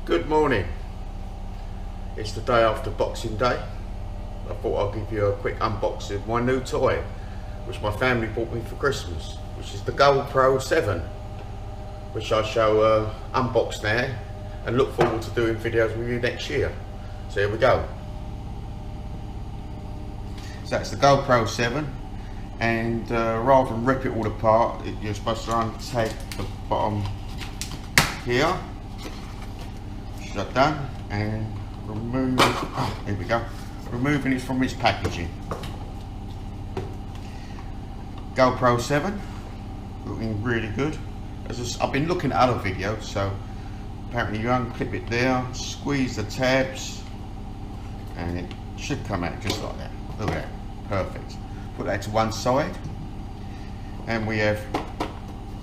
Good morning. It's the day after Boxing Day. I thought I'd give you a quick unboxing of my new toy, which my family bought me for Christmas, which is the GoPro 7, which I shall unbox now and look forward to doing videos with you next year. So here we go. So that's the GoPro 7, and rather than rip it all apart, you're supposed to untag the bottom here. Shut done and remove. Oh, here we go. Removing it from its packaging. GoPro 7, looking really good. I've been looking at other videos, so apparently you unclip it there, squeeze the tabs, and it should come out just like that. Look at that, perfect. Put that to one side, and we have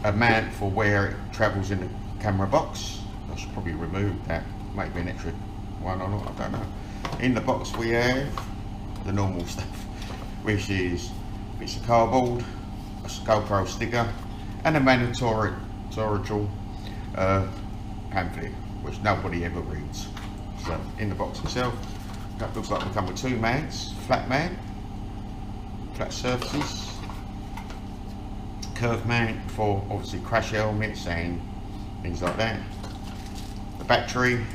a mount for where it travels in the camera box. I should probably remove that. Maybe an extra one or not, I don't know. In the box we have the normal stuff, which is bits of cardboard, a GoPro sticker, and a mandatory pamphlet, which nobody ever reads. So in the box itself, that looks like we come with two mounts: flat mount, flat surfaces, curved mount for obviously crash helmets and things like that, the battery,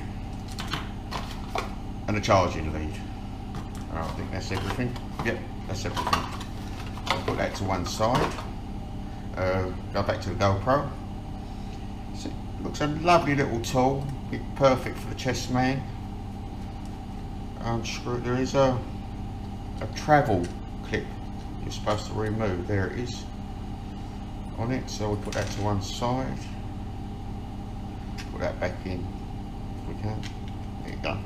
and a charging lead. I think that's everything. Yep, that's everything. I'll put that to one side. Go back to the GoPro. So it looks a lovely little tool, perfect for the chest man. Unscrew. There is a travel clip you're supposed to remove. There it is on it. So we'll put that to one side. Put that back in if we can. There you go.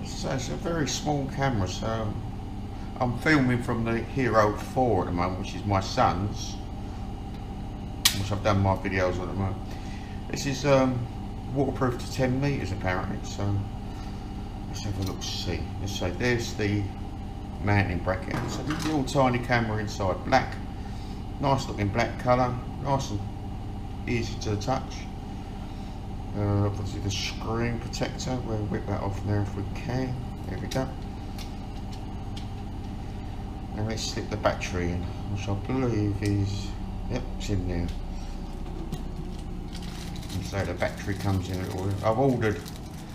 So it's a very small camera, so I'm filming from the Hero 4 at the moment, which is my son's, which I've done my videos on at the moment. This is waterproof to 10 meters apparently, so let's have a look, see. Let's say there's the mounting bracket, and so this little tiny camera inside, black, nice looking black colour, nice and easy to touch. Obviously the screen protector, we'll whip that off now if we can. There we go. And let's slip the battery in, which I believe is, yep, it's in there. And so the battery comes in. I've ordered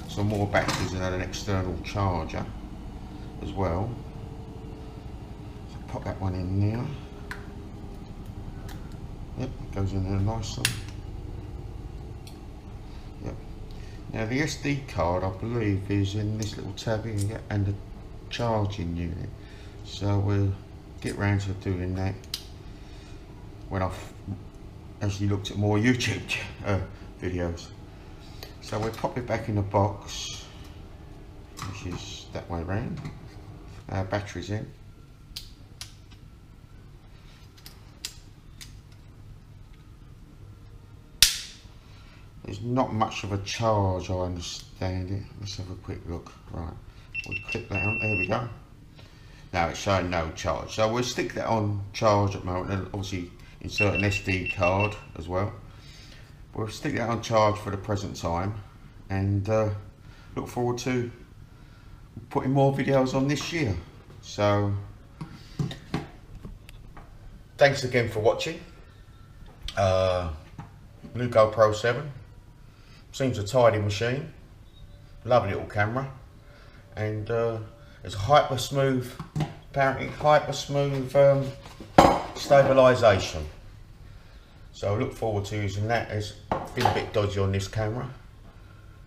some more batteries and an external charger as well. So pop that one in there. Yep, it goes in there nicely. Now the SD card, I believe, is in this little tab here, and the charging unit. So we'll get round to doing that when I've actually looked at more YouTube videos. So we'll pop it back in the box, which is that way round. Batteries in. There's not much of a charge, I understand it. Let's have a quick look. Right, we'll click that on. There we go. Now it's showing no charge, so we'll stick that on charge at the moment, and obviously insert an SD card as well. We'll stick that on charge for the present time, and look forward to putting more videos on this year. So thanks again for watching. New GoPro 7. Seems a tidy machine, lovely little camera, and it's hyper smooth, apparently hyper smooth stabilisation. So I look forward to using that. It's been a bit dodgy on this camera.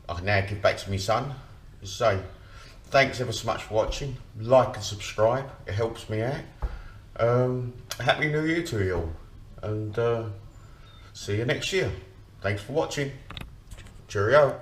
I can now give back to my son. So thanks ever so much for watching. Like and subscribe, it helps me out. Happy New Year to you all, and see you next year. Thanks for watching. Cheerio.